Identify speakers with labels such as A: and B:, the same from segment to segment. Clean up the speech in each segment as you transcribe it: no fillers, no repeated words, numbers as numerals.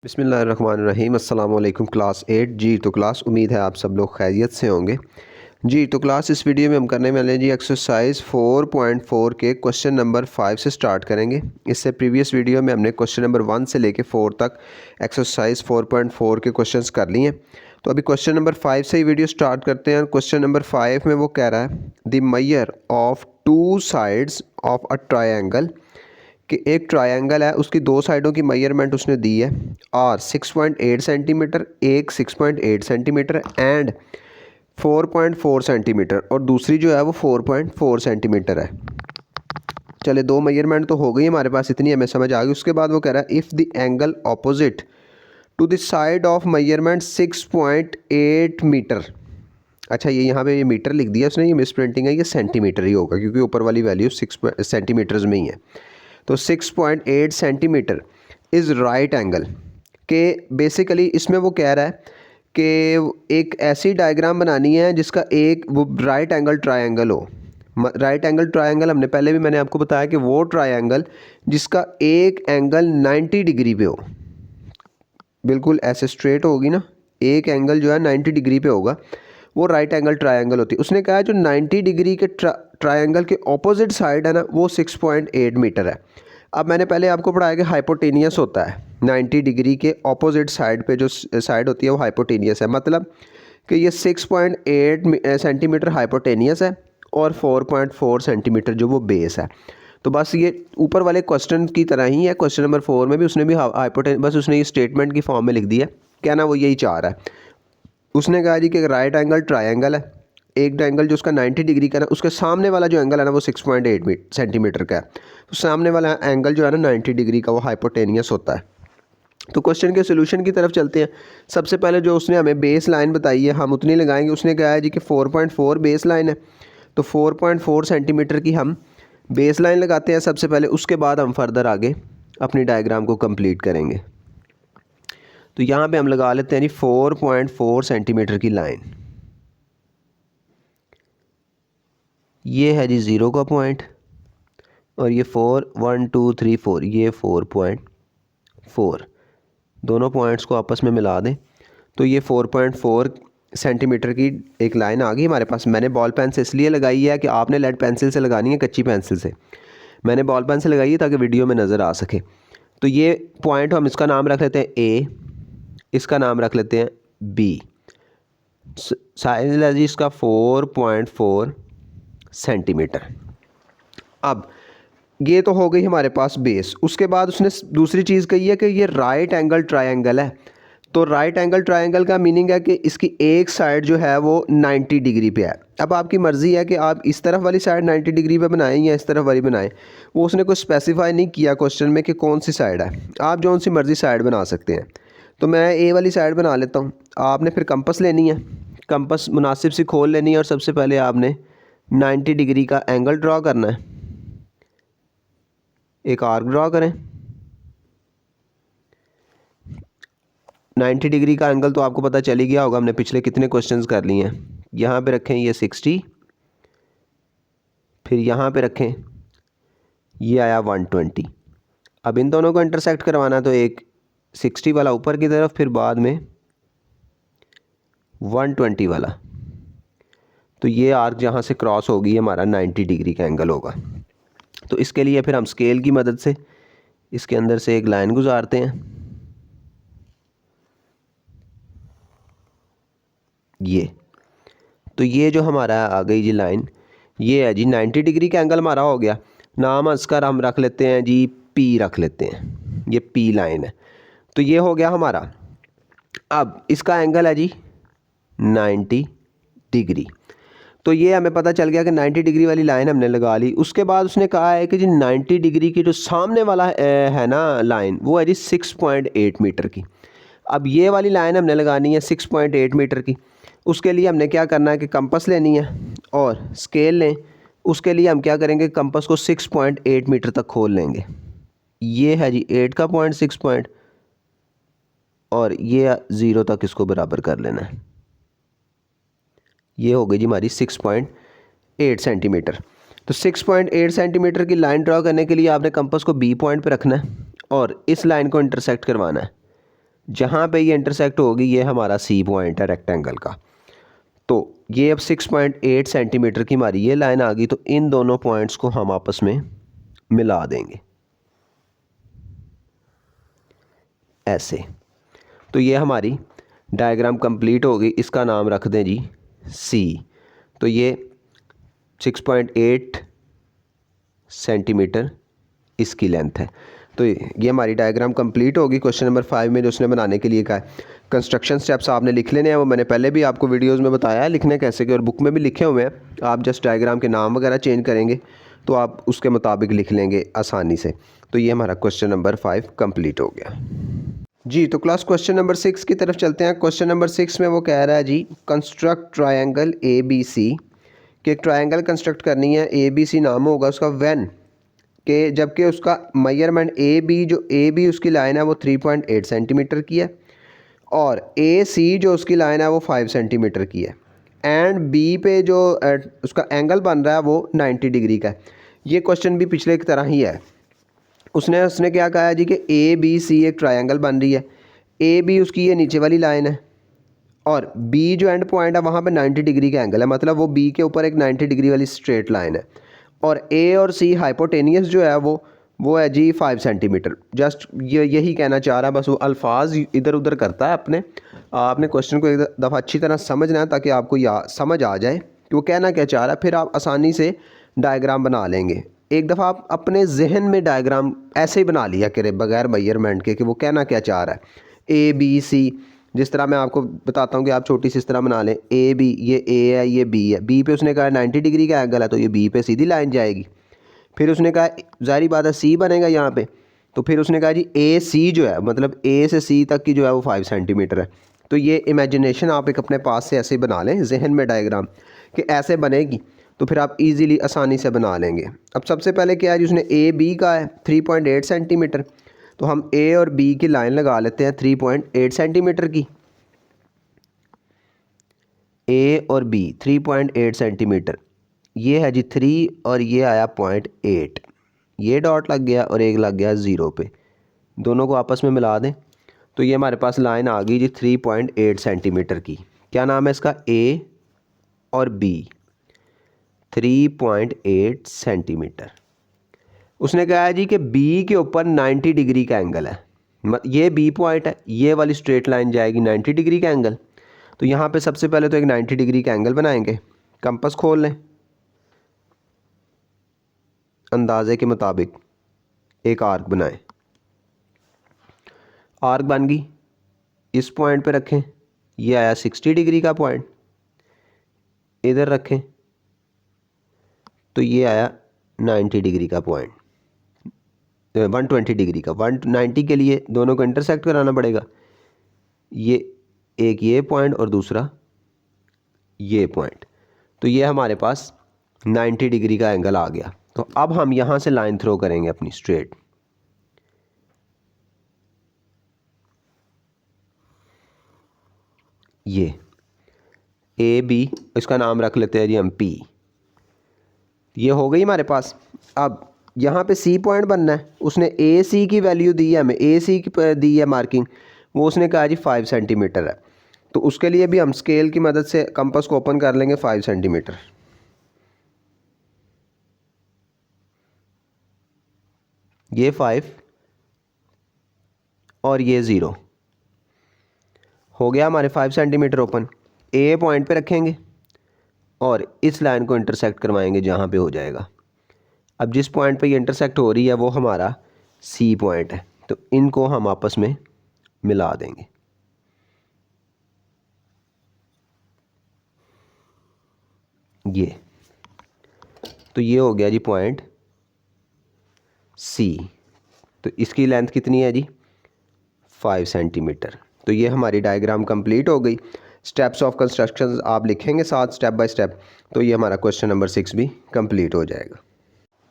A: बिस्मिल्लाहिर्रहमानिर्रहीम अस्सलाम वालेकुम क्लास 8 जी। तो क्लास उम्मीद है आप सब लोग खैरियत से होंगे जी। तो क्लास इस वीडियो में हम करने वाले हैं जी एक्सरसाइज 4.4 के क्वेश्चन नंबर 5 से स्टार्ट करेंगे। इससे प्रीवियस वीडियो में हमने क्वेश्चन नंबर 1 से लेके 4 तक एक्सरसाइज 4.4 के क्वेश्चंस कर लिए हैं। तो अभी क्वेश्चन नंबर 5 से ही वीडियो स्टार्ट करते हैं। क्वेश्चन नंबर 5 में वो कह रहा है the measure of two sides of a triangle, कि एक ट्रायंगल है उसकी दो साइडों की मेजरमेंट उसने दी है और 6.8 सेंटीमीटर, एक 6.8 सेंटीमीटर एंड 4.4 सेंटीमीटर और दूसरी जो है वो 4.4 सेंटीमीटर है। चले दो मेजरमेंट तो हो गई हमारे पास, इतनी हमें समझ आ गई। उसके बाद वो कह रहा है if the angle opposite to the side of measurement 6.8 metre. अच्छा, ये यहाँ पे ये मीटर लिख दिया उसने, ये मिस प्रिंटिंग है, ये सेंटीमीटर ही होगा क्योंकि ऊपर वाली वैल्यू 6 सेंटीमीटर्स में ही है। तो 6.8 सेंटीमीटर इज़ राइट एंगल के बेसिकली इसमें वो कह रहा है कि एक ऐसी डायग्राम बनानी है जिसका एक वो राइट एंगल ट्रायंगल हो। राइट एंगल ट्रायंगल हमने पहले भी मैंने आपको बताया कि वो ट्रायंगल जिसका एक एंगल 90 डिग्री पे हो, बिल्कुल ऐसे स्ट्रेट होगी ना, एक एंगल जो है 90 डिग्री पे होगा, वो राइट एंगल ट्रायंगल होती है। उसने कहा जो 90 डिग्री के ट्रायंगल के ऑपोजिट साइड है ना वो 6.8 मीटर है। अब मैंने पहले आपको पढ़ाया कि हाइपोटेनियस होता है, 90 डिग्री के ऑपोजिट साइड पे जो साइड होती है वो हाइपोटेनियस है, मतलब कि ये 6.8 सेंटीमीटर हाइपोटेनियस है और 4.4 सेंटीमीटर जो वो बेस है। तो बस ये ऊपर वाले क्वेश्चन की तरह ही है। क्वेश्चन नंबर 4 में भी उसने भी हाइपोटेनियस, बस उसने ये स्टेटमेंट की फॉर्म में लिख दिया। कहना वो यही चाह रहा है। उसने कहा जी कि राइट एंगल ट्रायंगल है, एक एंगल जो उसका 90 डिग्री का है ना, उसके सामने वाला जो एंगल है ना वो 6.8 सेंटीमीटर का है। तो सामने वाला एंगल जो है ना 90 डिग्री का वो हाइपोटेनियस होता है। तो क्वेश्चन के सोल्यूशन की तरफ चलते हैं। सबसे पहले जो उसने हमें बेस लाइन बताई है हम उतनी लगाएंगे। उसने कहा है जी कि 4.4 बेस लाइन है, तो 4.4 सेंटीमीटर की हम बेस लाइन लगाते हैं सबसे पहले। उसके बाद हम फर्दर आगे अपनी डायग्राम को कंप्लीट करेंगे। तो यहाँ पे हम लगा लेते हैं जी 4.4 सेंटीमीटर की लाइन। ये है जी 0 का पॉइंट और ये 4, 1 2 3 4, ये 4.4, दोनों पॉइंट्स को आपस में मिला दें तो ये 4.4 सेंटीमीटर की एक लाइन आ गई हमारे पास। मैंने बॉल पेन से इसलिए लगाई है कि आपने लेड पेंसिल से लगानी है, कच्ची पेंसिल से। मैंने बॉल पेन से लगाई है ताकि वीडियो में नज़र आ सके। तो ये पॉइंट हम इसका नाम रख लेते हैं ए, इसका नाम रख लेते हैं बी। साइज है जी इसका 4.4 सेंटीमीटर। अब ये तो हो गई हमारे पास बेस। उसके बाद उसने दूसरी चीज़ कही है कि ये राइट एंगल ट्रायंगल है। तो राइट एंगल ट्रायंगल का मीनिंग है कि इसकी एक साइड जो है वो 90 डिग्री पे है। अब आपकी मर्ज़ी है कि आप इस तरफ वाली साइड 90 डिग्री पे बनाएं या इस तरफ वाली बनाएं। वो उसने कुछ स्पेसिफाई नहीं किया क्वेश्चन में कि कौन सी साइड है, आप जो सी मर्ज़ी साइड बना सकते हैं। तो मैं ए वाली साइड बना लेता हूँ। आपने फिर कंपस लेनी है, कंपस मुनासिब सी खोल लेनी है और सबसे पहले आपने 90 डिग्री का एंगल ड्रॉ करना है। एक आर्क ड्रॉ करें। 90 डिग्री का एंगल तो आपको पता चल ही गया होगा, हमने पिछले कितने क्वेश्चंस कर लिए हैं। यहाँ पे रखें ये 60, फिर यहाँ पे रखें ये आया 120। अब इन दोनों को इंटरसेक्ट करवाना, तो एक 60 वाला ऊपर की तरफ, फिर बाद में 120 वाला। तो ये आर्क जहाँ से क्रॉस होगी हमारा 90 डिग्री का एंगल होगा। तो इसके लिए फिर हम स्केल की मदद से इसके अंदर से एक लाइन गुजारते हैं। ये तो ये जो हमारा आ गई जी लाइन, ये है जी 90 डिग्री का एंगल हमारा हो गया। नाम इसका हम रख लेते हैं जी पी, रख लेते हैं, ये पी लाइन है। तो ये हो गया हमारा। अब इसका एंगल है जी 90 डिग्री। तो ये हमें पता चल गया कि 90 डिग्री वाली लाइन हमने लगा ली। उसके बाद उसने कहा है कि जी 90 डिग्री की जो सामने वाला है ना लाइन, वो है जी 6.8 मीटर की। अब ये वाली लाइन हमने लगानी है 6.8 मीटर की। उसके लिए हमने क्या करना है कि कंपस लेनी है और स्केल लें। उसके लिए हम क्या करेंगे, कंपस को 6.8 मीटर तक खोल लेंगे। ये है जी 8 का पॉइंट, 6 पॉइंट, और ये 0 तक इसको बराबर कर लेना है। ये हो गई जी हमारी 6.8 सेंटीमीटर। तो 6.8 सेंटीमीटर की लाइन ड्रॉ करने के लिए आपने कंपस को बी पॉइंट पे रखना है और इस लाइन को इंटरसेक्ट करवाना है। जहाँ पे ये इंटरसेक्ट होगी ये हमारा सी पॉइंट है रेक्टेंगल का। तो ये अब 6.8 सेंटीमीटर की हमारी ये लाइन आ गई, तो इन दोनों पॉइंट्स को हम आपस में मिला देंगे ऐसे। तो ये हमारी डायग्राम कंप्लीट हो गई। इसका नाम रख दें जी सी। तो ये 6.8 सेंटीमीटर इसकी लेंथ है। तो ये हमारी डायग्राम कंप्लीट होगी। क्वेश्चन नंबर 5 में जो उसने बनाने के लिए कहा है, कंस्ट्रक्शन स्टेप्स आपने लिख लेने हैं। वो मैंने पहले भी आपको वीडियोस में बताया है लिखने कैसे के, और बुक में भी लिखे हुए हैं। आप जस्ट डायग्राम के नाम वगैरह चेंज करेंगे तो आप उसके मुताबिक लिख लेंगे आसानी से। तो ये हमारा क्वेश्चन नंबर 5 कंप्लीट हो गया जी। तो क्लास क्वेश्चन नंबर 6 की तरफ चलते हैं। क्वेश्चन नंबर 6 में वो कह रहा है जी कंस्ट्रक्ट ट्रायंगल ABC, कि एक ट्रायंगल कंस्ट्रक्ट करनी है, ABC नाम होगा उसका, व्हेन के जबकि उसका मेजरमेंट ए बी उसकी लाइन है वो 3.8 सेंटीमीटर की है, और AC जो उसकी लाइन है वो 5 सेंटीमीटर की है, एंड बी पे जो उसका एंगल बन रहा है वो 90 डिग्री का है। ये क्वेश्चन भी पिछले की तरह ही है। उसने क्या कहा है जी कि ABC एक ट्रायंगल बन रही है, AB उसकी ये नीचे वाली लाइन है, और B जो एंड पॉइंट है वहाँ पे 90 डिग्री का एंगल है, मतलब वो B के ऊपर एक 90 डिग्री वाली स्ट्रेट लाइन है, और A और C हाइपोटेनियस जो है वो है जी 5 सेंटीमीटर। जस्ट यही कहना चाह रहा है, बस वो अल्फाज इधर उधर करता है अपने। आपने क्वेश्चन को एक दफ़ा अच्छी तरह समझना है ताकि आपको समझ आ जाए कि वो कहना क्या चाह रहा है, फिर आप आसानी से डायग्राम बना लेंगे। एक दफ़ा आप अपने जहन में डायग्राम ऐसे ही बना लिया करें बगैर मेजरमेंट के कि वो कहना क्या चाह रहा है। ABC जिस तरह मैं आपको बताता हूँ कि आप छोटी सी इस तरह बना लें, AB ये A है ये B है, B पे उसने कहा 90 डिग्री का एंगल है तो ये B पे सीधी लाइन जाएगी। फिर उसने कहा ज़ाहिर बात है C बनेगा यहाँ पे, तो फिर उसने कहा जी AC जो है मतलब A से C तक की जो है वो 5 सेंटीमीटर है। तो ये इमेजिनेशन आप एक अपने पास से ऐसे बना लें जहन में डायग्राम कि ऐसे बनेगी, तो फिर आप इजीली आसानी से बना लेंगे। अब सबसे पहले क्या है जी उसने AB का है 3.8 सेंटीमीटर, तो हम A और B की लाइन लगा लेते हैं 3.8 सेंटीमीटर की। A और B 3.8 सेंटीमीटर, ये है जी 3 और ये आया 0.8, ये डॉट लग गया और एक लग गया 0 पे, दोनों को आपस में मिला दें तो ये हमारे पास लाइन आ गई जी 3.8 सेंटीमीटर की। क्या नाम है इसका? A और B 3.8 सेंटीमीटर। उसने कहा है जी कि B के ऊपर 90 डिग्री का एंगल है, ये B पॉइंट है, ये वाली स्ट्रेट लाइन जाएगी 90 डिग्री का एंगल। तो यहाँ पे सबसे पहले तो एक 90 डिग्री का एंगल बनाएंगे। कंपास खोल लें, अंदाजे के मुताबिक एक आर्क बनाएं। आर्क बन गई, इस पॉइंट पे रखें, ये आया 60 डिग्री का पॉइंट, इधर रखें तो ये आया 90 डिग्री का पॉइंट, 120 डिग्री का। 190 के लिए दोनों को इंटरसेक्ट कराना पड़ेगा, ये एक ये पॉइंट और दूसरा ये पॉइंट, तो ये हमारे पास 90 डिग्री का एंगल आ गया। तो अब हम यहाँ से लाइन थ्रो करेंगे अपनी स्ट्रेट। ये AB इसका नाम रख लेते हैं जी हम P। ये हो गई हमारे पास। अब यहाँ पे C पॉइंट बनना है, उसने AC की वैल्यू दी है हमें, AC की दी है मार्किंग, वो उसने कहा जी 5 सेंटीमीटर है। तो उसके लिए भी हम स्केल की मदद से कंपास को ओपन कर लेंगे 5 सेंटीमीटर। ये 5 और ये 0 हो गया हमारे 5 सेंटीमीटर ओपन। A पॉइंट पे रखेंगे और इस लाइन को इंटरसेक्ट करवाएंगे जहाँ पे हो जाएगा। अब जिस पॉइंट पे ये इंटरसेक्ट हो रही है वो हमारा C पॉइंट है, तो इनको हम आपस में मिला देंगे। ये तो ये हो गया जी पॉइंट C। तो इसकी लेंथ कितनी है जी? 5 सेंटीमीटर। तो ये हमारी डायग्राम कंप्लीट हो गई। स्टेप्स ऑफ कंस्ट्रक्शन आप लिखेंगे साथ स्टेप बाय स्टेप, तो ये हमारा क्वेश्चन नंबर 6 भी कंप्लीट हो जाएगा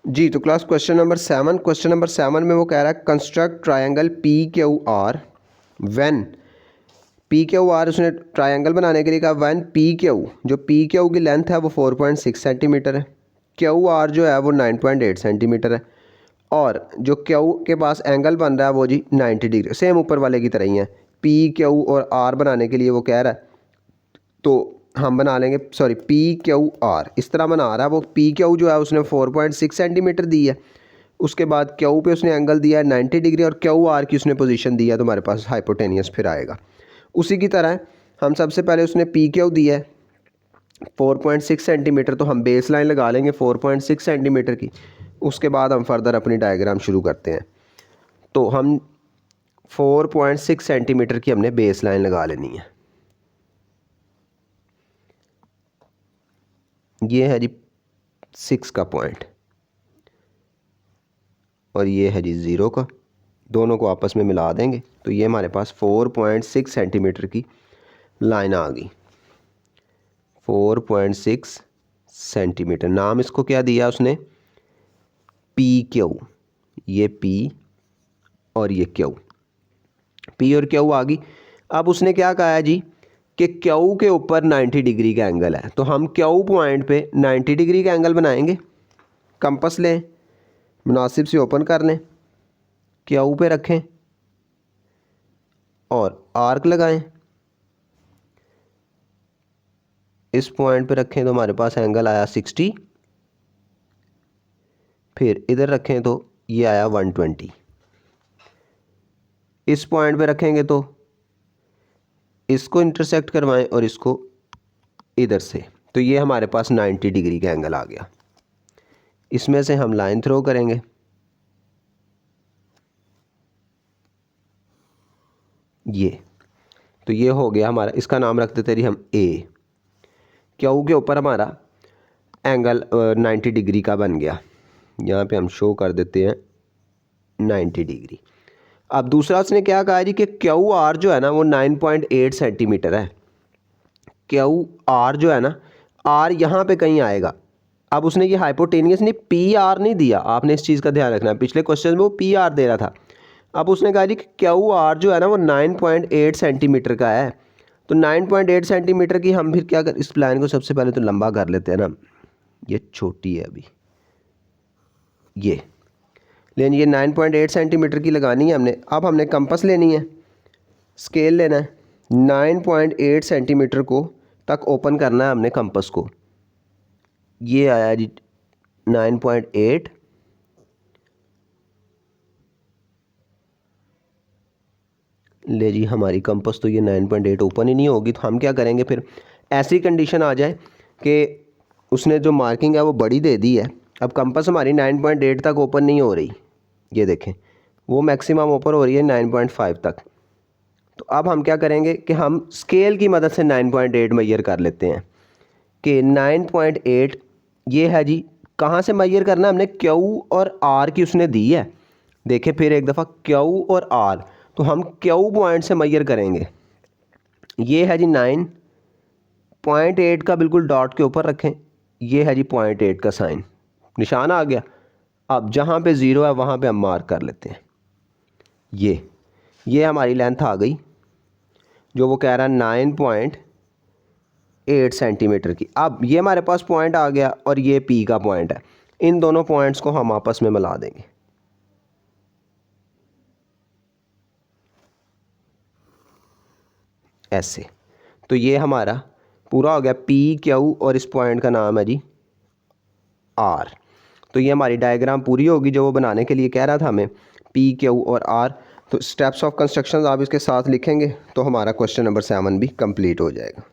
A: जी। तो क्लास क्वेश्चन नंबर 7 में वो कह रहा है construct triangle PQR when PQR, उसने ट्रायंगल बनाने के लिए कहा व्हेन PQ, जो PQ की लेंथ है वो 4.6 सेंटीमीटर है, QR जो है वो 9.8 सेंटीमीटर है, और जो Q के पास एंगल बन रहा है वो जी 90 डिग्री, सेम ऊपर वाले की तरह ही है। पी क्यू और आर बनाने के लिए वो कह रहा है, तो हम बना लेंगे, सॉरी पी क्यू आर इस तरह बना रहा है वो। पी क्यू जो है उसने 4.6 सेंटीमीटर दी है, उसके बाद क्यू पे उसने एंगल दिया है 90 डिग्री और क्यू आर की उसने पोजीशन दिया है, तो हमारे पास हाइपोटेनियस फिर आएगा। उसी की तरह हम सबसे पहले उसने पी क्यू दिया है 4.6 सेंटीमीटर, तो हम बेस लाइन लगा लेंगे 4.6 सेंटीमीटर की। उसके बाद हम फर्दर अपनी डायग्राम शुरू करते हैं। तो हम 4.6 सेंटीमीटर की हमने बेस लाइन लगा लेनी है। ये है जी 6 का पॉइंट और ये है जी 0 का, दोनों को आपस में मिला देंगे तो ये हमारे पास 4.6 सेंटीमीटर की लाइन आ गई। 4.6 सेंटीमीटर, नाम इसको क्या दिया उसने, पी क्यू। ये पी और ये क्यू, पी और क्यू आ गई। अब उसने क्या कहा है जी कि क्यू के ऊपर 90 डिग्री का एंगल है, तो हम क्यू पॉइंट पे 90 डिग्री का एंगल बनाएंगे। कंपास लें, मुनासिब से ओपन कर लें, क्यू पे रखें और आर्क लगाएं। इस पॉइंट पे रखें तो हमारे पास एंगल आया 60, फिर इधर रखें तो ये आया 120। इस पॉइंट पे रखेंगे तो इसको इंटरसेक्ट करवाएं और इसको इधर से, तो ये हमारे पास 90 डिग्री का एंगल आ गया। इसमें से हम लाइन थ्रो करेंगे, ये तो ये हो गया हमारा, इसका नाम रख देते हैं हम ए। क्यू के ऊपर हमारा एंगल 90 डिग्री का बन गया, यहाँ पे हम शो कर देते हैं 90 डिग्री। अब दूसरा उसने क्या कहा जी कि क्यू आर जो है ना वो 9.8 सेंटीमीटर है। क्यू आर जो है ना, आर यहाँ पे कहीं आएगा। अब उसने ये हाइपोटेनियस नहीं, पी आर नहीं दिया, आपने इस चीज़ का ध्यान रखना है। पिछले क्वेश्चन में वो पी आर दे रहा था, अब उसने कहा जी कि क्यू आर जो है ना वो 9.8 सेंटीमीटर का है। तो 9.8 सेंटीमीटर की हम फिर क्या कर, इस प्लान को सबसे पहले तो लंबा कर लेते हैं ना, ये छोटी है अभी, ये लेकिन ये 9.8 सेंटीमीटर की लगानी है हमने। अब हमने कंपास लेनी है, स्केल लेना है, 9.8 सेंटीमीटर को तक ओपन करना है हमने कंपास को। ये आया जी 9.8, ले जी हमारी कंपास तो ये 9.8 ओपन ही नहीं होगी, तो हम क्या करेंगे फिर, ऐसी कंडीशन आ जाए कि उसने जो मार्किंग है वो बड़ी दे दी है, अब कंपास हमारी 9.8 तक ओपन नहीं हो रही, ये देखें वो मैक्सिमम ओपन हो रही है 9.5 तक। तो अब हम क्या करेंगे कि हम स्केल की मदद से 9.8 मेजर कर लेते हैं कि 9.8 ये है जी, कहाँ से मेजर करना है हमने, क्यू और आर की उसने दी है। देखें फिर एक दफ़ा क्यू और आर, तो हम क्यू पॉइंट से मेजर करेंगे। ये है जी 9.8 का बिल्कुल डॉट के ऊपर रखें, ये है जी 0.8 का साइन, निशान आ गया। अब जहाँ पे 0 है वहाँ पे हम मार्क कर लेते हैं। ये हमारी लेंथ आ गई जो वो कह रहा है 9.8 सेंटीमीटर की। अब ये हमारे पास पॉइंट आ गया और ये पी का पॉइंट है, इन दोनों पॉइंट्स को हम आपस में मिला देंगे ऐसे। तो ये हमारा पूरा हो गया पी क्यू और इस पॉइंट का नाम है जी आर। तो ये हमारी डायग्राम पूरी होगी जो वो बनाने के लिए कह रहा था हमें, पी क्यू और आर। तो स्टेप्स ऑफ कंस्ट्रक्शन आप इसके साथ लिखेंगे तो हमारा क्वेश्चन नंबर 7 भी कंप्लीट हो जाएगा।